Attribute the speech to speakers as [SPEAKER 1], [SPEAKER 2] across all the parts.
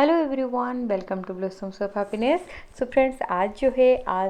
[SPEAKER 1] Hello everyone, welcome to blossoms of happiness. So friends, आज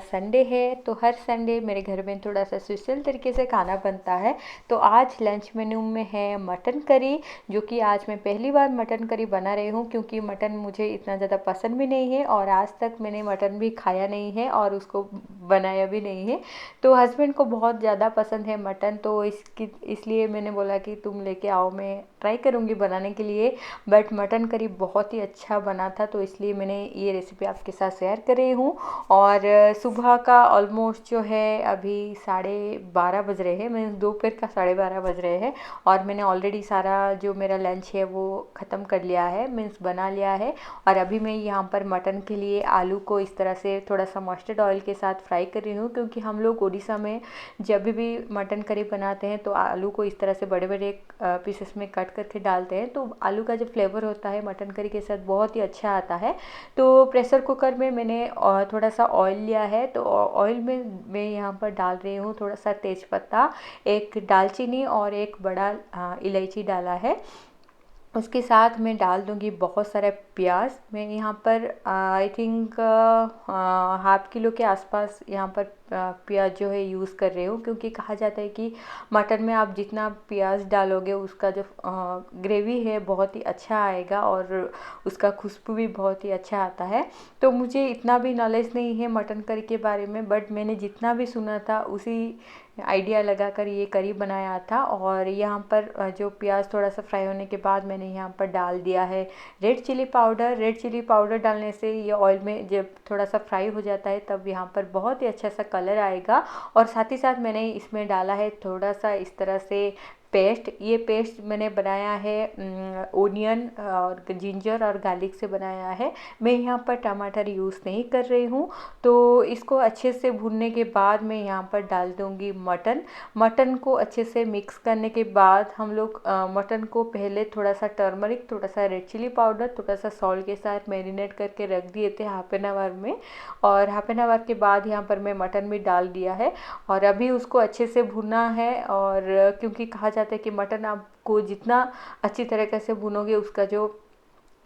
[SPEAKER 1] Sunday है, तो हर Sunday मेरे घर में थोड़ा सा स्पेशल तरीके से खाना बनता है। तो आज लंच मेन्यू में है मटन करी, जो कि आज मैं पहली बार मटन करी बना रही हूँ, क्योंकि मटन मुझे इतना ज़्यादा पसंद भी नहीं है और आज तक मैंने मटन भी खाया नहीं है और उसको बनाया भी नहीं है। तो हस्बैंड को बहुत ज़्यादा पसंद है मटन, तो इसलिए मैंने बोला कि तुम लेके आओ, मैं ट्राई करूँगी बनाने के लिए। बट मटन करी बहुत ही अच्छा बना था, तो इसलिए मैंने ये रेसिपी आपके साथ शेयर कर रही हूँ। और सुबह का ऑलमोस्ट जो है अभी 12:30 बज रहे हैं, मीन्स दोपहर का 12:30 बज रहे हैं। और मैंने ऑलरेडी सारा जो मेरा लंच है वो ख़त्म कर लिया है, मीन्स बना लिया है। और अभी मैं यहाँ पर मटन के लिए आलू को इस तरह से थोड़ा सा मस्टर्ड ऑयल के साथ फ्राई कर रही हूँ, क्योंकि हम लोग उड़ीसा में जब भी मटन करी बनाते हैं तो आलू को इस तरह से बड़े बड़े पीसेस में कट करके डालते हैं, तो आलू का जो फ्लेवर होता है मटन करी के साथ बहुत ही अच्छा आता है। तो प्रेशर कुकर में मैंने थोड़ा सा ऑयल लिया है, तो ऑयल में मैं यहाँ पर डाल रही हूँ थोड़ा सा तेज़पत्ता, एक दालचीनी और एक बड़ा इलायची डाला है। उसके साथ मैं डाल दूँगी बहुत सारा प्याज। मैं यहाँ पर आई थिंक हाफ किलो के आसपास यहाँ पर प्याज जो है यूज़ कर रही हूँ, क्योंकि कहा जाता है कि मटन में आप जितना प्याज डालोगे उसका जो ग्रेवी है बहुत ही अच्छा आएगा और उसका खुशबू भी बहुत ही अच्छा आता है। तो मुझे इतना भी नॉलेज नहीं है मटन करी के बारे में, बट मैंने जितना भी सुना था उसी आइडिया लगाकर ये करी बनाया था। और यहाँ पर जो प्याज थोड़ा सा फ्राई होने के बाद मैंने यहाँ पर डाल दिया है red chilli powder. Red chilli powder डालने से ये ऑयल में जब थोड़ा सा फ्राई हो जाता है तब यहाँ पर बहुत ही अच्छा सा कलर आएगा। और साथ ही साथ मैंने इसमें डाला है थोड़ा सा इस तरह से पेस्ट। ये पेस्ट मैंने बनाया है ओनियन और जिंजर और गार्लिक से बनाया है। मैं यहाँ पर टमाटर यूज़ नहीं कर रही हूँ। तो इसको अच्छे से भूनने के बाद मैं यहाँ पर डाल दूँगी मटन को अच्छे से मिक्स करने के बाद हम लोग मटन को पहले थोड़ा सा टर्मरिक, थोड़ा सा रेड चिली पाउडर, थोड़ा सा सॉल्ट के साथ मैरिनेट करके रख दिए थे हाफ एन आवर में। और हाफ एन आवर के बाद यहाँ पर मैं मटन भी डाल दिया है और अभी उसको अच्छे से भुना है। और क्योंकि कहा जाता है कि मटन आपको जितना अच्छी तरीके से भुनोगे उसका जो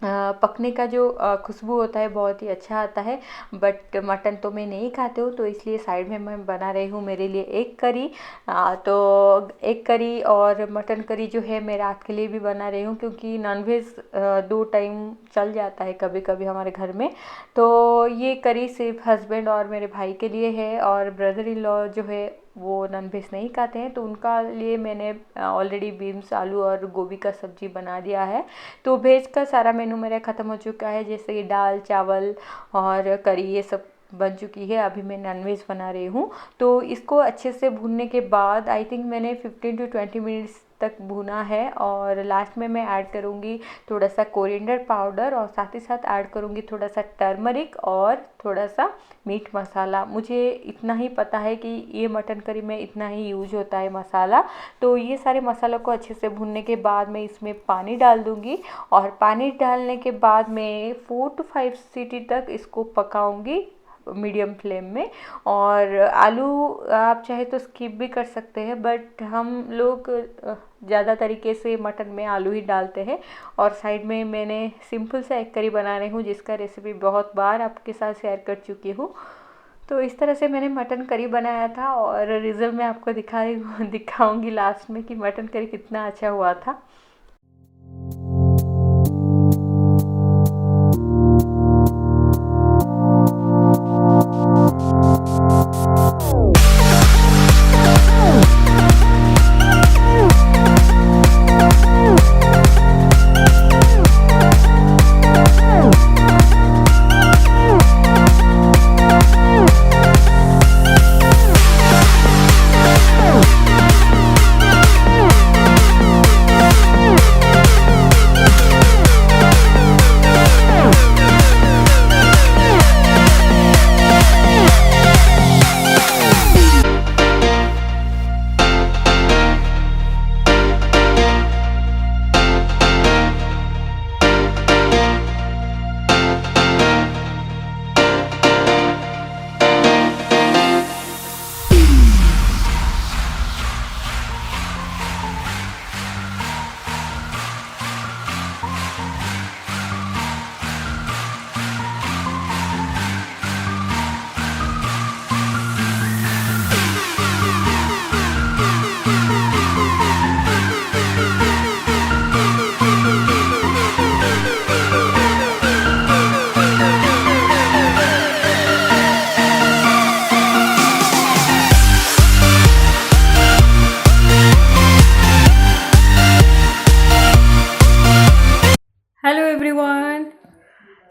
[SPEAKER 1] पकने का जो खुशबू होता है बहुत ही अच्छा आता है। बट मटन तो मैं नहीं खाती हूँ, तो इसलिए साइड में मैं बना रही हूँ मेरे लिए एक करी। तो एक करी और मटन करी जो है मैं रात के लिए भी बना रही हूँ, क्योंकि नॉनवेज 2 टाइम चल जाता है कभी कभी हमारे घर में। तो ये करी सिर्फ हस्बैंड और मेरे भाई के लिए है, और ब्रदर इन लॉ जो है वो नॉनवेज नहीं खाते हैं, तो उनका लिए मैंने ऑलरेडी बीन्स, आलू और गोभी का सब्जी बना दिया है। तो वेज का सारा मेनू मेरा ख़त्म हो चुका है, जैसे कि दाल, चावल और करी ये सब बन चुकी है। अभी मैं नॉनवेज बना रही हूँ। तो इसको अच्छे से भूनने के बाद आई थिंक मैंने 15 to 20 मिनट्स तक भुना है। और लास्ट में मैं ऐड करूँगी थोड़ा सा कोरिएंडर पाउडर और साथ ही साथ ऐड करूँगी थोड़ा सा टर्मरिक और थोड़ा सा मीट मसाला। मुझे इतना ही पता है कि ये मटन करी में इतना ही यूज होता है मसाला। तो ये सारे मसालों को अच्छे से भुनने के बाद मैं इसमें पानी डाल दूँगी और पानी डालने के बाद मैं 4 to 5 सीटी तक इसको पकाऊँगी मीडियम फ्लेम में। और आलू आप चाहे तो स्किप भी कर सकते हैं, बट हम लोग ज़्यादा तरीके से मटन में आलू ही डालते हैं। और साइड में मैंने सिंपल सा एक करी बना रही हूँ, जिसका रेसिपी बहुत बार आपके साथ शेयर कर चुकी हूँ। तो इस तरह से मैंने मटन करी बनाया था और रिजल्ट मैं आपको दिखाऊंगी लास्ट में कि मटन करी कितना अच्छा हुआ था।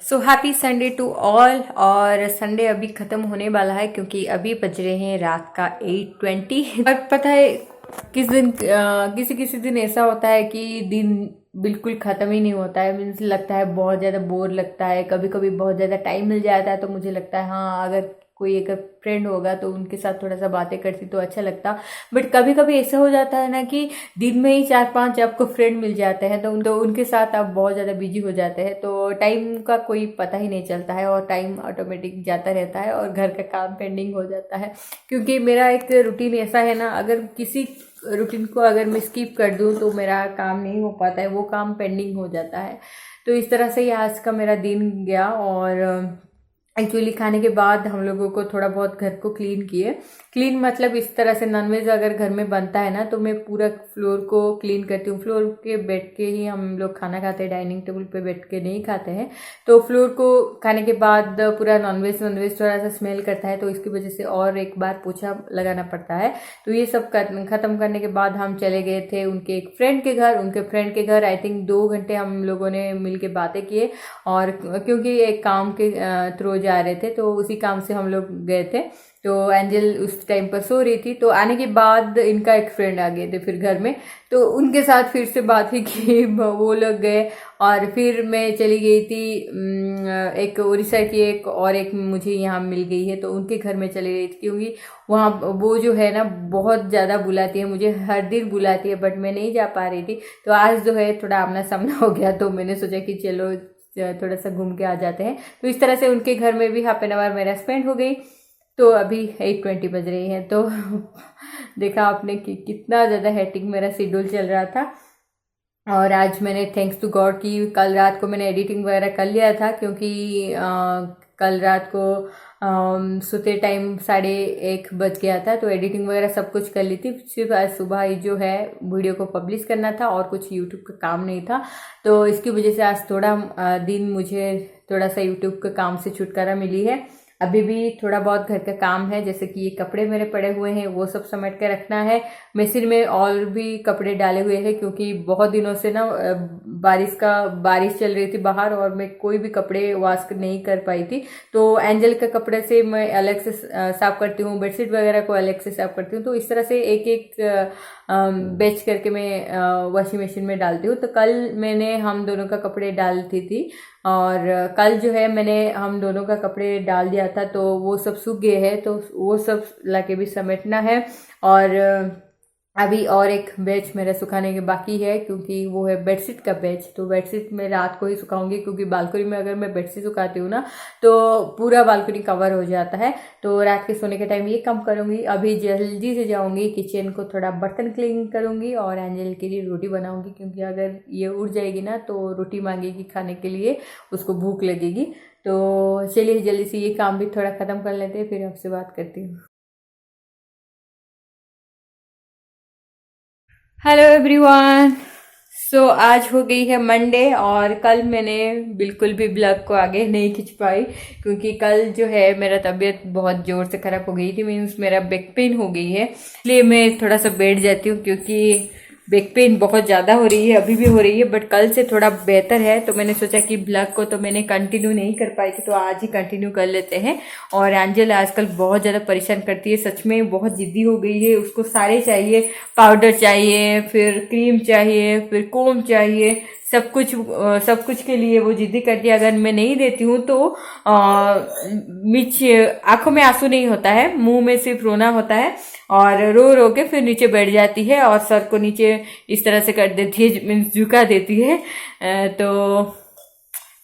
[SPEAKER 1] So happy Sunday to all. और संडे अभी ख़त्म होने वाला है क्योंकि अभी बज रहे हैं रात का 8:20। और पता है किस दिन किसी किसी दिन ऐसा होता है कि दिन बिल्कुल ख़त्म ही नहीं होता है। मीन्स लगता है बहुत ज़्यादा बोर लगता है, कभी कभी बहुत ज़्यादा टाइम मिल जाता है तो मुझे लगता है हाँ अगर कोई एक फ्रेंड होगा तो उनके साथ थोड़ा सा बातें करती तो अच्छा लगता। बट कभी कभी ऐसा हो जाता है ना कि दिन में ही 4-5 आपको फ्रेंड मिल जाते हैं तो उनके साथ आप बहुत ज़्यादा बिजी हो जाते हैं तो टाइम का कोई पता ही नहीं चलता है और टाइम ऑटोमेटिक जाता रहता है और घर का काम पेंडिंग हो जाता है। क्योंकि मेरा एक रूटीन ऐसा है ना, अगर किसी रूटीन को अगर मैं स्किप कर दूँ तो मेरा काम नहीं हो पाता है, वो काम पेंडिंग हो जाता है। तो इस तरह से ही आज का मेरा दिन गया। और एक्चुअली खाने के बाद हम लोगों को थोड़ा बहुत घर को क्लीन किए। क्लीन मतलब इस तरह से, नॉनवेज अगर घर में बनता है ना तो मैं पूरा फ्लोर को क्लीन करती हूँ। फ्लोर के बैठ के ही हम लोग खाना खाते हैं, डाइनिंग टेबल पे बैठ के नहीं खाते हैं। तो फ्लोर को खाने के बाद पूरा नॉनवेज थोड़ा सा स्मेल करता है तो इसकी वजह से और एक बार पोछा लगाना पड़ता है। तो ये सब ख़त्म करने के बाद हम चले गए थे उनके एक फ्रेंड के घर। उनके फ्रेंड के घर आई थिंक 2 घंटे हम लोगों ने मिल के बातें किए। और क्योंकि एक काम के थ्रू जा रहे थे तो उसी काम से हम लोग गए थे। तो एंजल उस टाइम पर सो रही थी तो आने के बाद इनका एक फ्रेंड आ गए थे फिर घर में, तो उनके साथ फिर से बात ही की। वो लोग गए और फिर मैं चली गई थी एक उड़ीसा की एक मुझे यहाँ मिल गई है तो उनके घर में चली गई थी। क्योंकि वहाँ वो जो है ना बहुत ज़्यादा बुलाती है, मुझे हर दिन बुलाती है बट मैं नहीं जा पा रही थी। तो आज जो है थोड़ा आमना सामना हो गया तो मैंने सोचा कि चलो थोड़ा सा घूम के आ जाते हैं। तो इस तरह से उनके घर में भी हाफ एन आवर मेरा स्पेंड हो गई। तो अभी 8:20 बज रही है तो देखा आपने कि कितना ज़्यादा हेक्टिक मेरा शेड्यूल चल रहा था। और आज मैंने थैंक्स टू गॉड कि कल रात को मैंने एडिटिंग वगैरह कर लिया था क्योंकि कल रात को सोते टाइम 1:30 बज गया था तो एडिटिंग वगैरह सब कुछ कर ली थी। सिर्फ आज सुबह ही जो है वीडियो को पब्लिश करना था और कुछ यूट्यूब का काम नहीं था। तो इसकी वजह से आज थोड़ा दिन मुझे थोड़ा सा यूट्यूब के काम से छुटकारा मिली है। अभी भी थोड़ा बहुत घर का काम है, जैसे कि ये कपड़े मेरे पड़े हुए हैं वो सब समेट के रखना है। मशीन में और भी कपड़े डाले हुए हैं क्योंकि बहुत दिनों से ना बारिश चल रही थी बाहर और मैं कोई भी कपड़े वॉश नहीं कर पाई थी। तो एंजल के कपड़े से मैं अलग से साफ करती हूँ, बेडशीट वगैरह को अलग से साफ करती हूँ। तो इस तरह से एक एक बैच करके मैं वॉशिंग मशीन में डालती हूँ। तो कल मैंने हम दोनों का कपड़े डालती थी और कल जो है मैंने हम दोनों का कपड़े डाल दिया था तो वो सब सूख गए हैं तो वो सब लाके भी समेटना है। और अभी और एक बैच मेरा सुखाने के बाकी है क्योंकि वो है बेडशीट का बैच। तो बेडशीट मैं रात को ही सुखाऊंगी क्योंकि बालकनी में अगर मैं बेडशीट सुखाती हूँ ना तो पूरा बालकनी कवर हो जाता है। तो रात के सोने के टाइम ये काम करूँगी। अभी जल्दी से जाऊँगी किचन को, थोड़ा बर्तन क्लीन करूँगी और एंजल के लिए रोटी बनाऊँगी क्योंकि अगर ये उठ जाएगी ना तो रोटी मांगेगी खाने के लिए, उसको भूख लगेगी। तो चलिए जल्दी से ये काम भी थोड़ा ख़त्म कर लेते हैं फिर आपसे बात करती हूँ। Hello everyone. सो आज हो गई है मंडे और कल मैंने बिल्कुल भी ब्लॉग को आगे नहीं खींच पाई क्योंकि कल जो है मेरा तबीयत बहुत ज़ोर से ख़राब हो गई थी। मीन्स मेरा बैक पेन हो गई है, इसलिए मैं थोड़ा सा बैठ जाती हूँ क्योंकि बैक पेन बहुत ज़्यादा हो रही है, अभी भी हो रही है बट कल से थोड़ा बेहतर है। तो मैंने सोचा कि ब्लॉग को तो मैंने कंटिन्यू नहीं कर पाई थी तो आज ही कंटिन्यू कर लेते हैं। और एंजल आजकल बहुत ज़्यादा परेशान करती है, सच में बहुत ज़िद्दी हो गई है। उसको सारे चाहिए, पाउडर चाहिए, फिर क्रीम चाहिए, फिर कोम चाहिए, सब कुछ के लिए वो जिद्दी करती है। अगर मैं नहीं देती हूँ तो आंखों में आंसू नहीं होता है, मुंह में सिर्फ रोना होता है और रो रो के फिर नीचे बैठ जाती है और सर को नीचे इस तरह से कर देती है, मीन्स झुका देती है। तो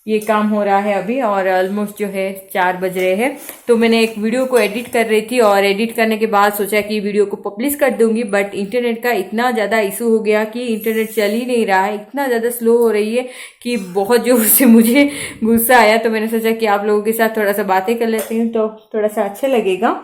[SPEAKER 1] ये काम हो रहा है अभी और ऑलमोस्ट जो है 4 बज रहे हैं। तो मैंने एक वीडियो को एडिट कर रही थी और एडिट करने के बाद सोचा कि वीडियो को पब्लिश कर दूंगी बट इंटरनेट का इतना ज़्यादा इशू हो गया कि इंटरनेट चल ही नहीं रहा है, इतना ज़्यादा स्लो हो रही है कि बहुत जोर से मुझे गुस्सा आया। तो मैंने सोचा कि आप लोगों के साथ थोड़ा सा बातें कर लेती हूँ तो थोड़ा सा अच्छा लगेगा।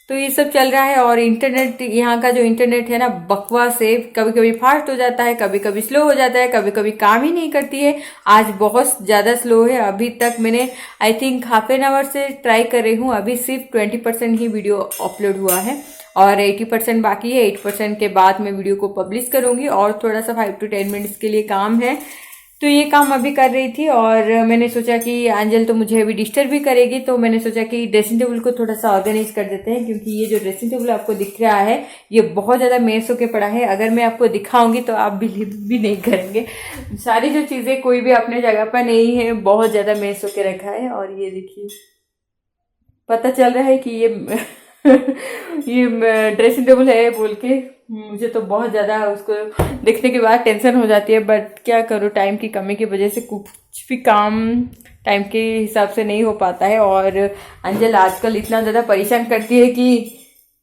[SPEAKER 1] तो ये सब चल रहा है और इंटरनेट, यहाँ का जो इंटरनेट है ना बकवास है, कभी कभी फास्ट हो जाता है, कभी कभी स्लो हो जाता है, कभी कभी काम ही नहीं करती है। आज बहुत ज़्यादा स्लो है। अभी तक मैंने I think half an hour से ट्राई कर रही हूँ, अभी सिर्फ 20% ही वीडियो अपलोड हुआ है और 80% बाकी है। 8% के बाद मैं वीडियो को पब्लिश करूँगी और थोड़ा सा 5 to 10 मिनट्स के लिए काम है। तो ये काम अभी कर रही थी और मैंने सोचा कि एंजल तो मुझे अभी डिस्टर्ब भी करेगी, तो मैंने सोचा कि ड्रेसिंग टेबल को थोड़ा सा ऑर्गेनाइज कर देते हैं, क्योंकि ये जो ड्रेसिंग टेबल आपको दिख रहा है ये बहुत ज़्यादा मेस होके पड़ा है। अगर मैं आपको दिखाऊंगी तो आप बिलीव भी नहीं करेंगे। सारी जो चीज़ें कोई भी अपने जगह पर नहीं है, बहुत ज़्यादा मेस होके रखा है। और ये देखिए, पता चल रहा है कि ये ये ड्रेसिंग टेबल है बोल के मुझे तो बहुत ज़्यादा उसको देखने के बाद टेंशन हो जाती है। बट क्या करूँ, टाइम की कमी की वजह से कुछ भी काम टाइम के हिसाब से नहीं हो पाता है। और अंजल आजकल इतना ज़्यादा परेशान करती है कि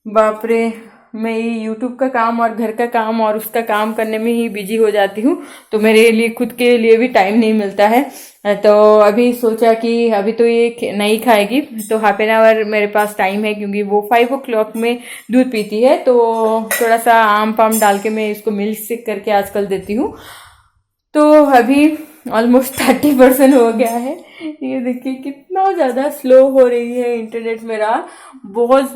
[SPEAKER 1] बाप रे, मैं ये यूट्यूब का काम और घर का काम और उसका काम करने में ही बिजी हो जाती हूँ, तो मेरे लिए खुद के लिए भी टाइम नहीं मिलता है। तो अभी सोचा कि अभी तो ये नहीं खाएगी, तो हाफ एन आवर मेरे पास टाइम है, क्योंकि वो 5 o'clock में दूध पीती है। तो थोड़ा सा आम पाम डाल के मैं इसको मिल्क शेक करके आजकल देती हूँ। तो अभी ऑलमोस्ट 30% हो गया है। ये देखिए कितना ज़्यादा स्लो हो रही है इंटरनेट मेरा, बहुत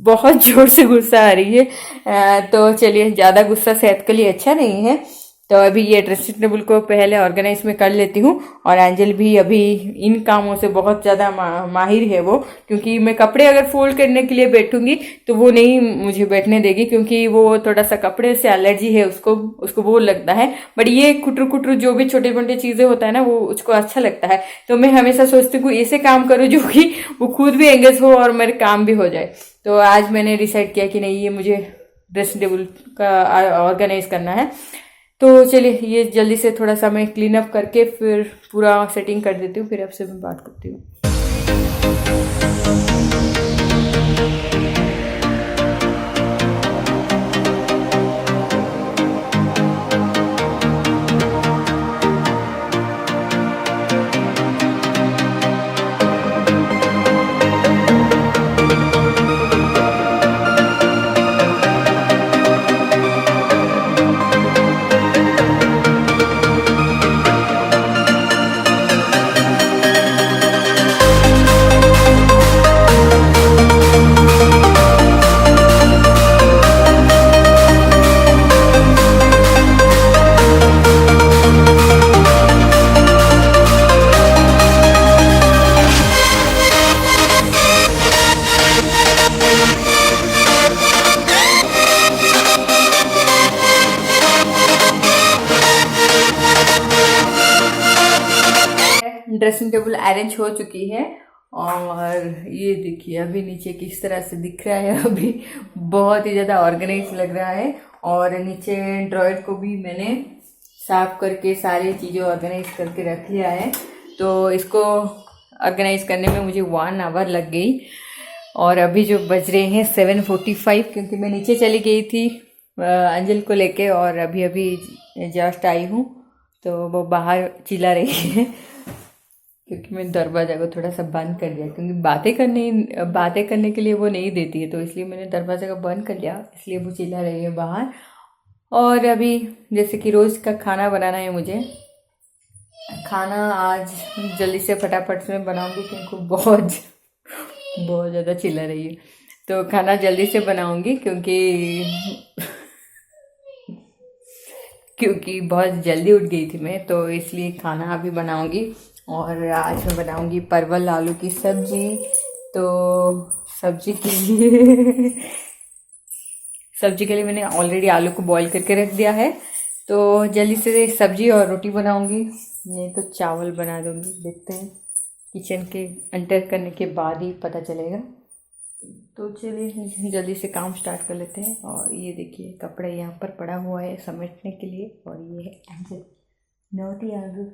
[SPEAKER 1] बहुत ज़ोर से गुस्सा आ रही है। तो चलिए, ज़्यादा गुस्सा सेहत के लिए अच्छा नहीं है। तो अभी ये ड्रेसिंग टेबल को पहले ऑर्गेनाइज में कर लेती हूँ। और एंजल भी अभी इन कामों से बहुत ज़्यादा माहिर है वो, क्योंकि मैं कपड़े अगर फोल्ड करने के लिए बैठूंगी तो वो नहीं मुझे बैठने देगी, क्योंकि वो थोड़ा सा कपड़े से एलर्जी है उसको वो लगता है। बट ये कुटरू कुटरू जो भी छोटे मोटे चीज़ें होता है ना, वो उसको अच्छा लगता है। तो मैं हमेशा सोचती हूँ ऐसे काम करूँ जो कि वो खुद भी एंगेज हो और मेरे काम भी हो जाए। तो आज मैंने डिसाइड किया कि नहीं, ये मुझे ड्रेसिंग टेबल का ऑर्गेनाइज करना है। तो चलिए, ये जल्दी से थोड़ा सा मैं क्लीन अप करके फिर पूरा सेटिंग कर देती हूँ, फिर आपसे मैं बात करती हूँ। ड्रेसिंग टेबल अरेंज हो चुकी है और ये देखिए अभी नीचे किस तरह से दिख रहा है। अभी बहुत ही ज़्यादा ऑर्गेनाइज लग रहा है। और नीचे ड्रॉयर को भी मैंने साफ करके सारी चीज़ें ऑर्गेनाइज करके रख लिया है। तो इसको ऑर्गेनाइज करने में मुझे 1 आवर लग गई। और अभी जो बज रहे हैं 7:45, क्योंकि मैं नीचे चली गई थी अंजल को लेके, और अभी अभी जस्ट आई हूँ। तो वो बाहर चिल्ला रही है क्योंकि मैं दरवाज़ा को थोड़ा सा बंद कर दिया, क्योंकि बातें करने के लिए वो नहीं देती है, तो इसलिए मैंने दरवाज़ा को बंद कर लिया, इसलिए वो चिल्ला रही है बाहर। और अभी जैसे कि रोज़ का खाना बनाना है मुझे। खाना आज जल्दी से फटाफट से मैं बनाऊंगी, क्योंकि बहुत ज़्यादा चिल्ला रही है। तो खाना जल्दी से बनाऊंगी क्योंकि बहुत जल्दी उठ गई थी मैं, तो इसलिए खाना अभी बनाऊंगी। और आज मैं बनाऊंगी परवल आलू की सब्जी। तो सब्जी के लिए मैंने ऑलरेडी आलू को बॉईल करके रख दिया है। तो जल्दी से सब्जी और रोटी बनाऊंगी, नहीं तो चावल बना दूंगी। देखते हैं, किचन के एंटर करने के बाद ही पता चलेगा। तो चलिए जल्दी से काम स्टार्ट कर लेते हैं। और ये देखिए कपड़ा यहाँ पर पड़ा हुआ है समेटने के लिए, और ये है एंजल नोटी आलू।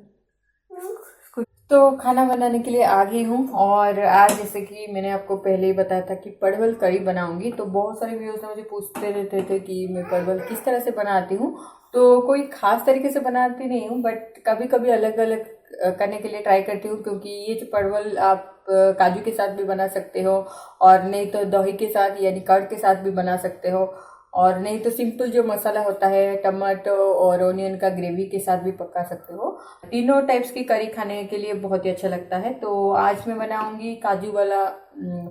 [SPEAKER 1] तो खाना बनाने के लिए आ गई हूँ। और आज जैसे कि मैंने आपको पहले ही बताया था कि परवल करी बनाऊंगी, तो बहुत सारे व्यूअर्स मुझे पूछते रहते थे कि मैं परवल किस तरह से बनाती हूँ। तो कोई खास तरीके से बनाती नहीं हूँ, बट कभी कभी अलग अलग करने के लिए ट्राई करती हूँ, क्योंकि ये जो परवल आप काजू के साथ भी बना सकते हो, और नहीं तो दही के साथ यानी कर्ड के साथ भी बना सकते हो, और नहीं तो सिंपल जो मसाला होता है टमाटो और ओनियन का ग्रेवी के साथ भी पका सकते हो। तीनों टाइप्स की करी खाने के लिए बहुत ही अच्छा लगता है। तो आज मैं बनाऊंगी काजू वाला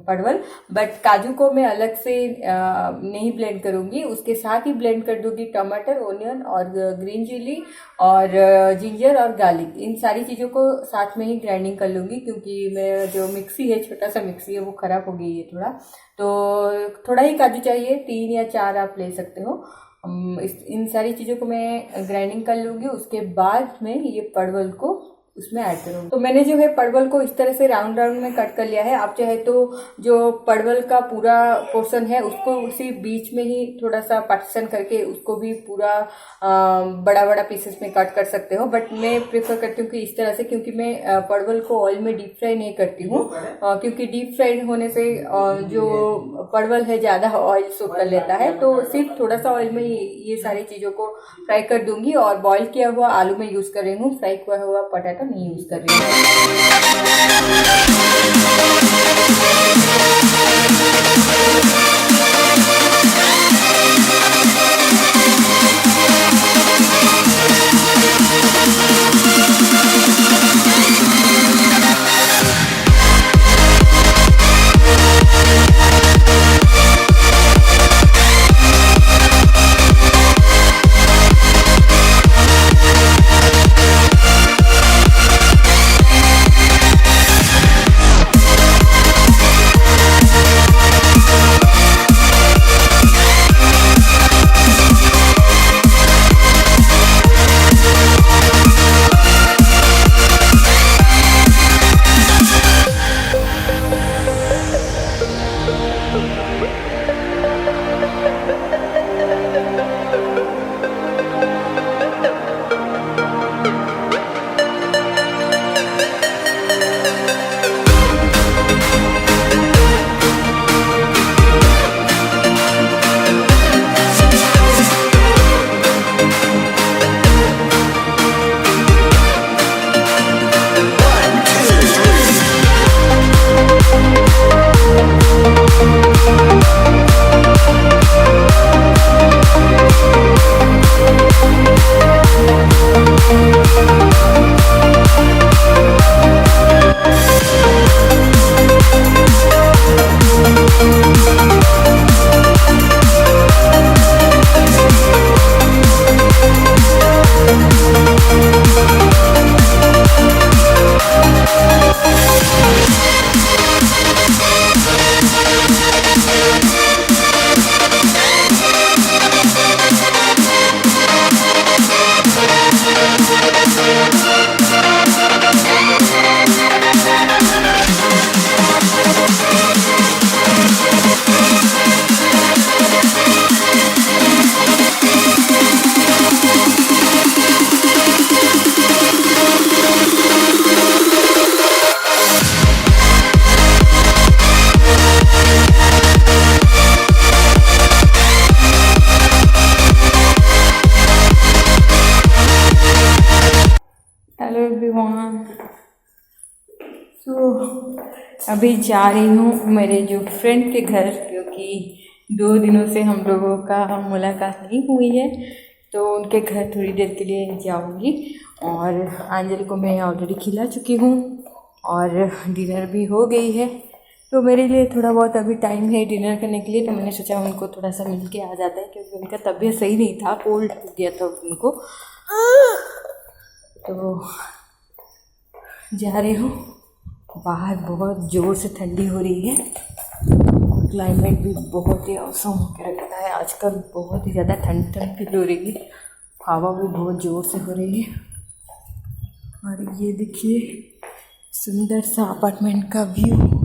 [SPEAKER 1] परवल, बट काजू को मैं अलग से नहीं ब्लेंड करूँगी, उसके साथ ही ब्लेंड कर दूँगी टमाटर, ओनियन और ग्रीन चिली और जिंजर और गार्लिक, इन सारी चीज़ों को साथ में ही ग्राइंडिंग कर लूँगी, क्योंकि मेरा जो मिक्सी है, छोटा सा मिक्सी है, वो ख़राब हो गई है थोड़ा, तो थोड़ा ही काजू चाहिए, 3 या 4 आप ले सकते हो। इन सारी चीज़ों को मैं ग्राइंडिंग कर लूँगी, उसके बाद में ये परवल को उसमें ऐड करूँगी। तो मैंने जो है परवल को इस तरह से राउंड राउंड में कट कर लिया है। आप चाहे तो जो परवल का पूरा पोर्शन है उसको उसी बीच में ही थोड़ा सा पार्टीशन करके उसको भी पूरा बड़ा बड़ा पीसेस में कट कर सकते हो, बट मैं प्रेफर करती हूँ कि इस तरह से, क्योंकि मैं परवल को ऑयल में डीप फ्राई नहीं करती हूँ, क्योंकि डीप फ्राई होने से जो परवल है ज़्यादा ऑयल सोख कर लेता है, तो सिर्फ थोड़ा सा ऑयल में ये सारी चीज़ों को फ्राई कर दूंगी। और बॉईल किया हुआ आलू में यूज़ कर रही हूँ, फ्राई किया हुआ पोटैटो नहीं यूज़ कर रही अभी जा रही हूँ मेरे जो फ्रेंड के घर, क्योंकि 2 दिनों से हम लोगों का मुलाकात नहीं हुई है, तो उनके घर थोड़ी देर के लिए जाऊँगी। और आंजल को मैं ऑलरेडी खिला चुकी हूँ और डिनर भी हो गई है, तो मेरे लिए थोड़ा बहुत अभी टाइम है डिनर करने के लिए, तो मैंने सोचा उनको थोड़ा सा मिल के आ जाता है, क्योंकि उनका तबीयत सही नहीं था, कोल्ड हो गया था उनको। तो जा रही हूँ। बाहर बहुत ज़ोर से ठंडी हो रही है, क्लाइमेट भी बहुत ही औसम होकर रखता है आजकल, बहुत ही ज़्यादा ठंड फील हो रही है, हवा भी बहुत ज़ोर से हो रही है। और ये देखिए सुंदर सा अपार्टमेंट का व्यू।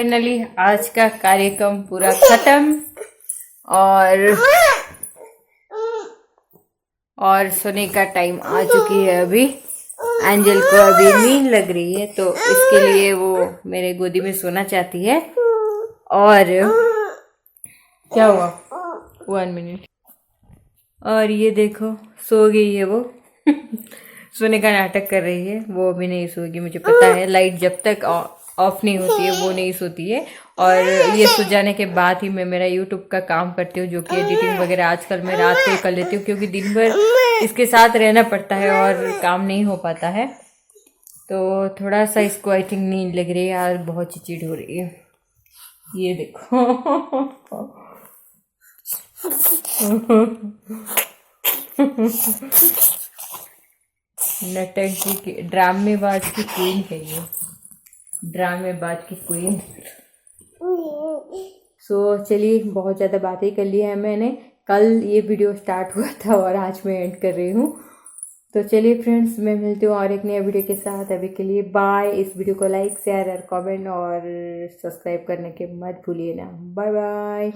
[SPEAKER 1] फाइनली आज का कार्यक्रम पूरा खत्म और सोने का टाइम आ चुकी है। अभी एंजल को अभी नींद लग रही है तो इसके लिए वो मेरे गोदी में सोना चाहती है। और क्या हुआ 1 मिनट। और ये देखो सो गई है वो सोने का नाटक कर रही है। वो अभी नहीं सोगी, मुझे पता है। लाइट जब तक ऑफ नहीं होती है वो नहीं सोती है। और ये सो जाने के बाद ही मैं मेरा यूट्यूब का काम करती हूँ, जो कि एडिटिंग वगैरह आजकल मैं रात को ही कर लेती हूँ, क्योंकि दिन भर इसके साथ रहना पड़ता है और काम नहीं हो पाता है। तो थोड़ा सा इसको आई थिंक नींद लग रही है यार, बहुत चिड़चिड़ हो रही है। ये देखो नटंकी की ड्रामेबाज की क्वीन है ये, ड्रामेबाज की क्वीन। सो चलिए, बहुत ज़्यादा बातें कर ली है मैंने। कल ये वीडियो स्टार्ट हुआ था और आज मैं एंड कर रही हूँ। तो चलिए फ्रेंड्स, मैं मिलती हूँ और एक नया वीडियो के साथ। अभी के लिए बाय। इस वीडियो को लाइक शेयर और कमेंट और सब्सक्राइब करने के मत भूलिए ना। Bye bye.